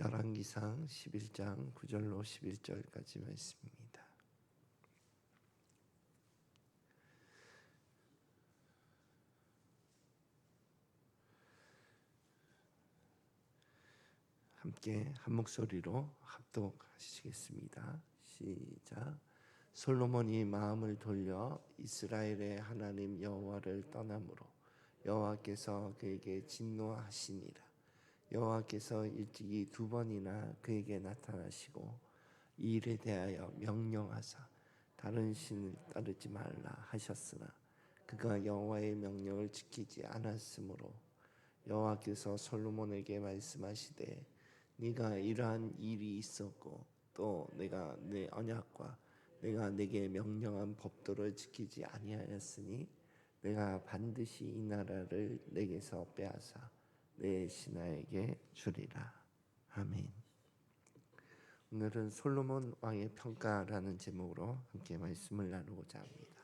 열왕기상 11장 9절로 11절까지 말씀입니다. 함께 한 목소리로 합독하시겠습니다. 시작. 솔로몬이 마음을 돌려 이스라엘의 하나님 여호와를 떠나므로 여호와께서 그에게 진노하시니라. 여호와께서 일찍이 두 번이나 그에게 나타나시고 이 일에 대하여 명령하사 다른 신을 따르지 말라 하셨으나 그가 여호와의 명령을 지키지 않았으므로 여호와께서 솔로몬에게 말씀하시되 네가 이러한 일이 있었고 또 내가 내 언약과 내가 네게 명령한 법도를 지키지 아니하였으니 내가 반드시 이 나라를 내게서 빼앗아 내 신하에게 주리라. 아멘. 오늘은 솔로몬 왕의 평가라는 제목으로 함께 말씀을 나누고자 합니다.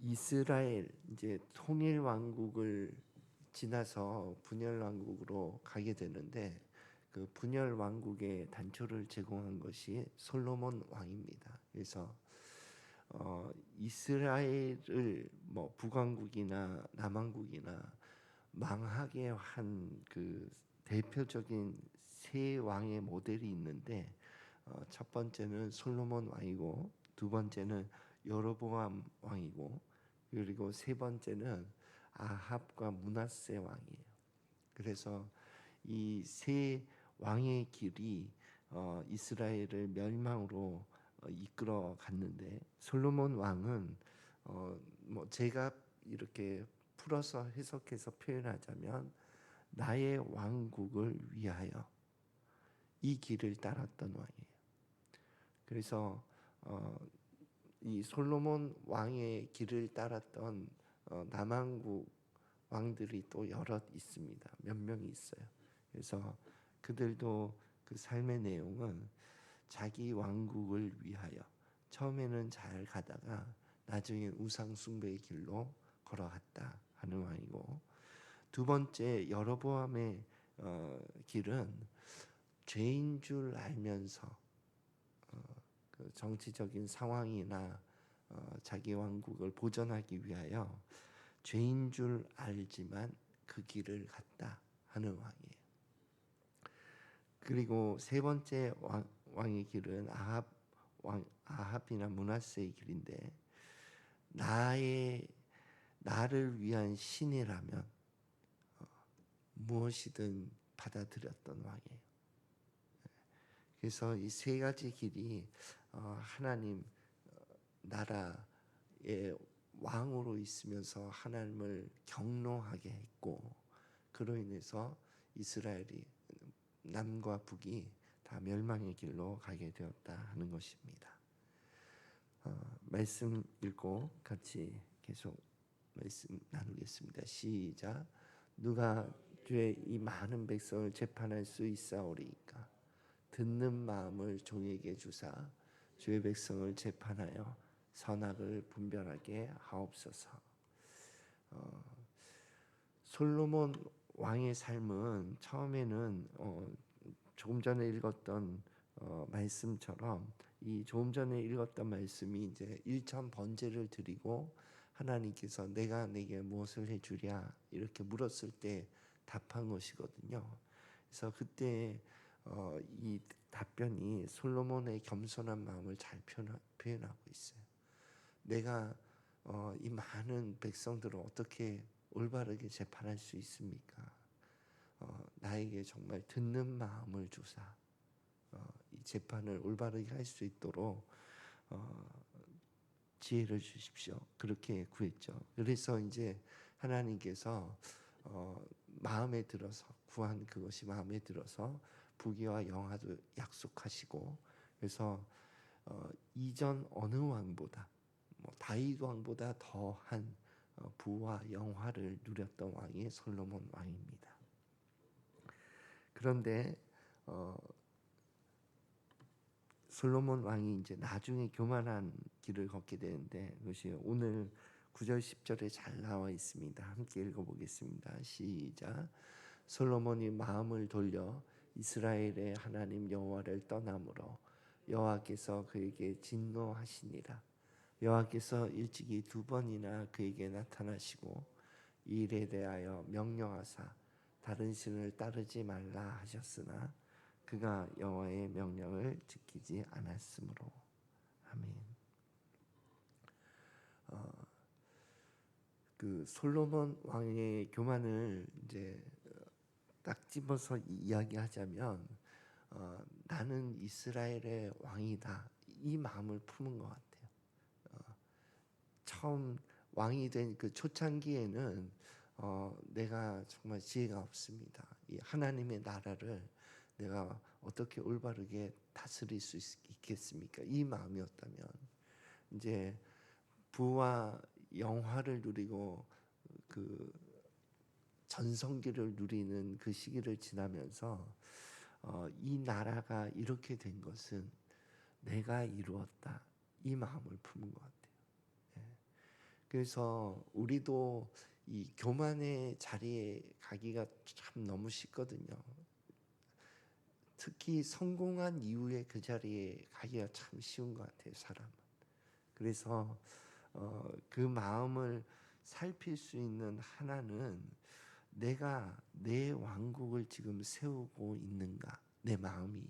이스라엘 이제 통일 왕국을 지나서 분열 왕국으로 가게 되는데 그 분열 왕국의 단초를 제공한 것이 솔로몬 왕입니다. 그래서 이스라엘을 북왕국이나 남왕국이나 망하게 한 그 대표적인 세 왕의 모델이 있는데 첫 번째는 솔로몬 왕이고 두 번째는 여로보암 왕이고 그리고 세 번째는 아합과 므낫세 왕이에요. 그래서 이 세 왕의 길이 이스라엘을 멸망으로 이끌어 갔는데 솔로몬 왕은 제가 이렇게 풀어서 해석해서 표현하자면 나의 왕국을 위하여 이 길을 따랐던 왕이에요. 그래서 이 솔로몬 왕의 길을 따랐던 남왕국 왕들이 또 여럿 있습니다. 몇 명이 있어요. 그래서 그들도 그 삶의 내용은 자기 왕국을 위하여 처음에는 잘 가다가 나중에 우상 숭배의 길로 걸어갔다 하는 왕이고, 두 번째 여로보암의 길은 죄인 줄 알면서 그 정치적인 상황이나 자기 왕국을 보존하기 위하여 죄인 줄 알지만 그 길을 갔다 하는 왕이에요. 그리고 세 번째 왕의 길은 아합이나 므낫세의 길인데 나를 위한 신이라면 무엇이든 받아들였던 왕이에요. 그래서 이 세 가지 길이 하나님 나라의 왕으로 있으면서 하나님을 경노하게 했고, 그로 인해서 이스라엘이 남과 북이 다 멸망의 길로 가게 되었다 하는 것입니다. 말씀 읽고 같이 계속 말씀 나누겠습니다. 시작. 누가 주의 이 많은 백성을 재판할 수 있사오리이까. 듣는 마음을 종에게 주사 주의 백성을 재판하여 선악을 분별하게 하옵소서. 솔로몬 왕의 삶은 처음에는 조금 전에 읽었던 말씀처럼 이 조금 전에 읽었던 말씀이 이제 일천 번제를 드리고 하나님께서 내가 내게 무엇을 해주랴 이렇게 물었을 때 답한 것이거든요. 그래서 그때 이 답변이 솔로몬의 겸손한 마음을 잘 표현하고 있어요. 내가 이 많은 백성들을 어떻게 올바르게 재판할 수 있습니까? 나에게 정말 듣는 마음을 주사 이 재판을 올바르게 할 수 있도록 지혜를 주십시오. 그렇게 구했죠. 그래서 이제 하나님께서 마음에 들어서 구한 그것이 마음에 들어서 부귀와 영화도 약속하시고, 그래서 이전 어느 왕보다 다윗 왕보다 더한 부와 영화를 누렸던 왕이 솔로몬 왕입니다. 그런데 솔로몬 왕이 이제 나중에 교만한 길을 걷게 되는데 그것이 오늘 9절 10절에 잘 나와 있습니다. 함께 읽어보겠습니다. 시작. 솔로몬이 마음을 돌려 이스라엘의 하나님 여호와를 떠남으로 여호와께서 그에게 진노하시니라. 여호와께서 일찍이 2번이나 그에게 나타나시고 이 일에 대하여 명령하사 다른 신을 따르지 말라 하셨으나 그가 여호와의 명령을 지키지 않았으므로. 아멘. 그 솔로몬 왕의 교만을 이제 딱 집어서 이야기하자면 나는 이스라엘의 왕이다, 이 마음을 품은 것 같아요. 처음 왕이 된 그 초창기에는 내가 정말 지혜가 없습니다. 이 하나님의 나라를 내가 어떻게 올바르게 다스릴 수 있겠습니까? 이 마음이었다면 이제 부와 영화를 누리고 그 전성기를 누리는 그 시기를 지나면서 이 나라가 이렇게 된 것은 내가 이루었다, 이 마음을 품은 것 같아요. 그래서 우리도 이 교만의 자리에 가기가 참 너무 쉽거든요. 특히 성공한 이후에 그 자리에 가기가 참 쉬운 것 같아요, 사람은. 그래서 그 마음을 살필 수 있는 하나는 내가 내 왕국을 지금 세우고 있는가, 내 마음이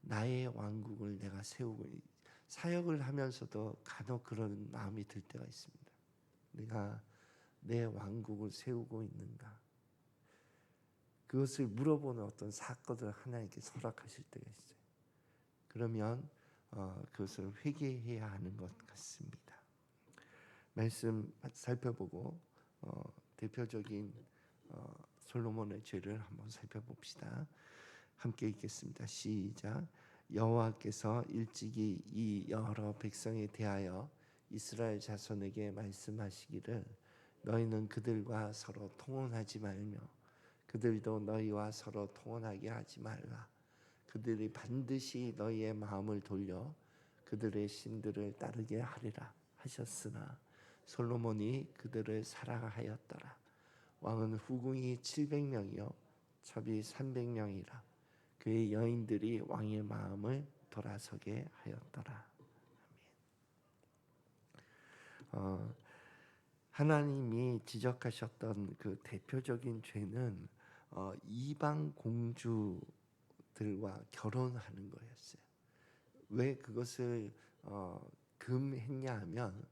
나의 왕국을 내가 세우고 사역을 하면서도 간혹 그런 마음이 들 때가 있습니다. 내가 내 왕국을 세우고 있는가, 그것을 물어보는 어떤 사건을 하나님께 허락하실 때가 있어요. 그러면 그것을 회개해야 하는 것 같습니다. 말씀 살펴보고 대표적인 솔로몬의 죄를 한번 살펴봅시다. 함께 읽겠습니다. 시작. 여호와께서 일찍이 이 여러 백성에 대하여 이스라엘 자손에게 말씀하시기를 너희는 그들과 서로 통혼하지 말며 그들도 너희와 서로 통혼하게 하지 말라. 그들이 반드시 너희의 마음을 돌려 그들의 신들을 따르게 하리라 하셨으나 솔로몬이 그들을 사랑하였더라. 왕은 후궁이 700명이요 첩이 300명이라. 그의 여인들이 왕의 마음을 돌아서게 하였더라. 하나님이 지적하셨던 그 대표적인 죄는 이방 공주들과 결혼하는 거였어요. 왜 그것을 금했냐 하면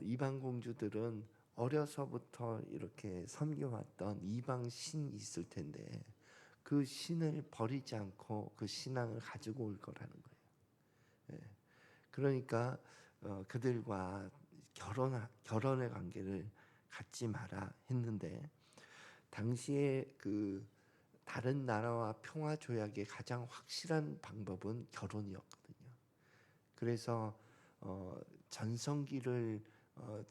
이방 공주들은 어려서부터 이렇게 섬겨왔던 이방 신이 있을 텐데 그 신을 버리지 않고 그 신앙을 가지고 올 거라는 거예요. 그러니까 그들과 결혼의 관계를 갖지 마라 했는데 당시에 그 다른 나라와 평화 조약의 가장 확실한 방법은 결혼이었거든요. 그래서 전성기를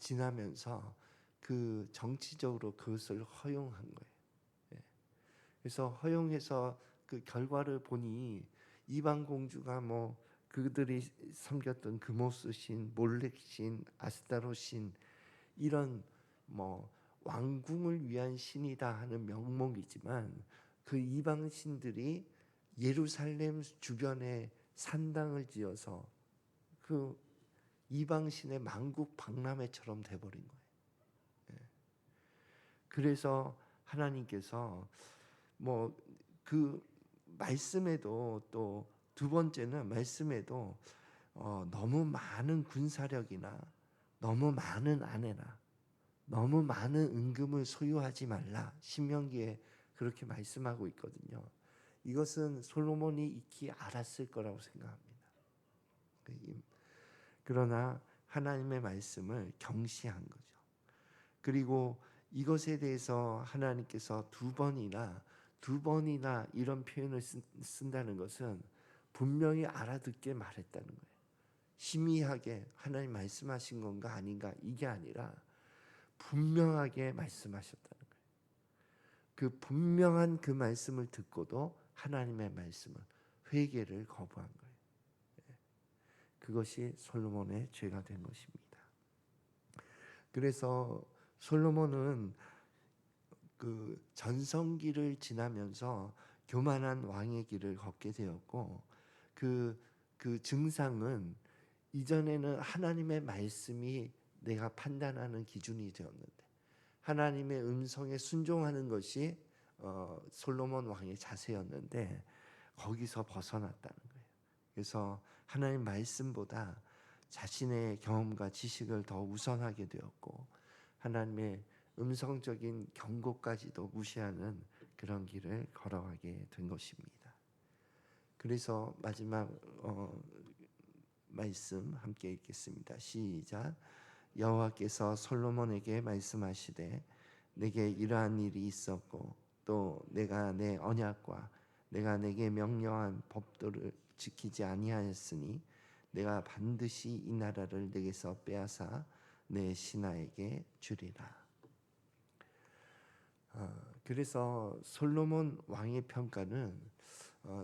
지나면서 그 정치적으로 그것을 허용한 거예요. 그래서 허용해서 그 결과를 보니 이방 공주가 뭐 그들이 섬겼던 금오스 신, 몰렉 신, 아스타로 신 이런 뭐 왕궁을 위한 신이다 하는 명목이지만 그 이방 신들이 예루살렘 주변에 산당을 지어서 그 이방 신의 만국 박람회처럼 돼버린 거예요. 그래서 하나님께서 뭐 그 말씀에도 또 두 번째는 말씀에도 너무 많은 군사력이나 너무 많은 아내나 너무 많은 은금을 소유하지 말라 신명기에 그렇게 말씀하고 있거든요. 이것은 솔로몬이 익히 알았을 거라고 생각합니다. 그러나 하나님의 말씀을 경시한 거죠. 그리고 이것에 대해서 하나님께서 두 번이나 이런 표현을 쓴다는 것은 분명히 알아듣게 말했다는 거예요. 희미하게 하나님 말씀하신 건가 아닌가 이게 아니라 분명하게 말씀하셨다는 거예요. 그 분명한 그 말씀을 듣고도 하나님의 말씀을 회개를 거부한 거예요. 그것이 솔로몬의 죄가 된 것입니다. 그래서 솔로몬은 그 전성기를 지나면서 교만한 왕의 길을 걷게 되었고 그 증상은 이전에는 하나님의 말씀이 내가 판단하는 기준이 되었는데 하나님의 음성에 순종하는 것이 솔로몬 왕의 자세였는데 거기서 벗어났다는 거예요. 그래서 하나님 말씀보다 자신의 경험과 지식을 더 우선하게 되었고 하나님의 음성적인 경고까지도 무시하는 그런 길을 걸어가게 된 것입니다. 그래서 마지막 말씀 함께 읽겠습니다. 시작. 여호와께서 솔로몬에게 말씀하시되 내게 이러한 일이 있었고 또 내가 내 언약과 내가 내게 명령한 법도를 지키지 아니하였으니 내가 반드시 이 나라를 내게서 빼앗아 내 신하에게 주리라. 그래서 솔로몬 왕의 평가는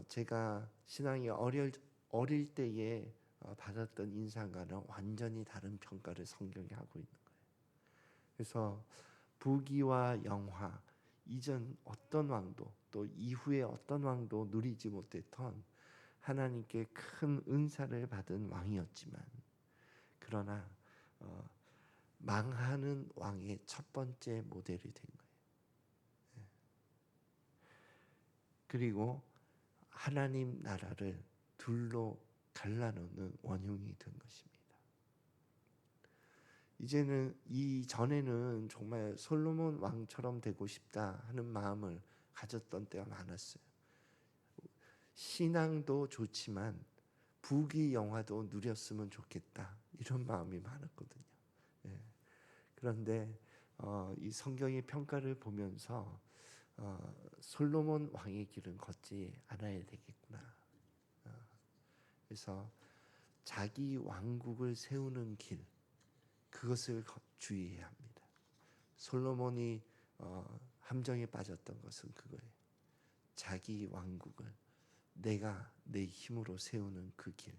제가 신앙이 어릴 때에 받았던 인상과는 완전히 다른 평가를 성경이 하고 있는 거예요. 그래서 부귀와 영화, 이전 어떤 왕도 또 이후에 어떤 왕도 누리지 못했던 하나님께 큰 은사를 받은 왕이었지만 그러나 망하는 왕의 첫 번째 모델이 된 거예요. 그리고 하나님 나라를 둘로 갈라놓는 원흉이 된 것입니다. 이제는 이전에는 정말 솔로몬 왕처럼 되고 싶다 하는 마음을 가졌던 때가 많았어요. 신앙도 좋지만 부귀 영화도 누렸으면 좋겠다 이런 마음이 많았거든요. 그런데 이 성경의 평가를 보면서 솔로몬 왕의 길은 걷지 않아야 되겠구나. 그래서 자기 왕국을 세우는 길, 그것을 주의해야 합니다. 솔로몬이 함정에 빠졌던 것은 그거예요. 자기 왕국을 내가 내 힘으로 세우는 그 길,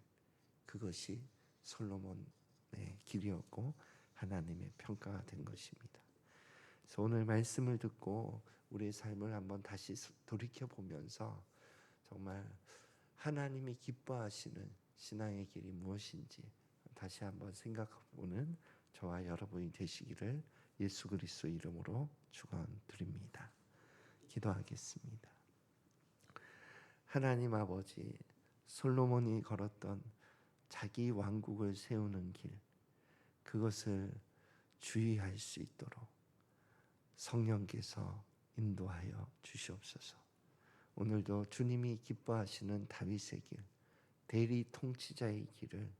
그것이 솔로몬의 길이었고 하나님의 평가가 된 것입니다. 그래서 오늘 말씀을 듣고 우리의 삶을 한번 다시 돌이켜 보면서 정말 하나님이 기뻐하시는 신앙의 길이 무엇인지 다시 한번 생각해보는 저와 여러분이 되시기를 예수 그리스도 이름으로 축원드립니다. 기도하겠습니다. 하나님 아버지, 솔로몬이 걸었던 자기 왕국을 세우는 길, 그것을 주의할 수 있도록 성령께서 인도하여 주시옵소서. 오늘도 주님이 기뻐하시는 다윗의 길, 대리 통치자의 길을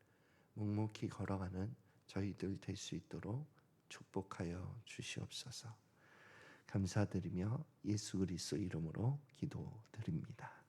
묵묵히 걸어가는 저희들 될 수 있도록 축복하여 주시옵소서. 감사드리며 예수 그리스도 이름으로 기도드립니다.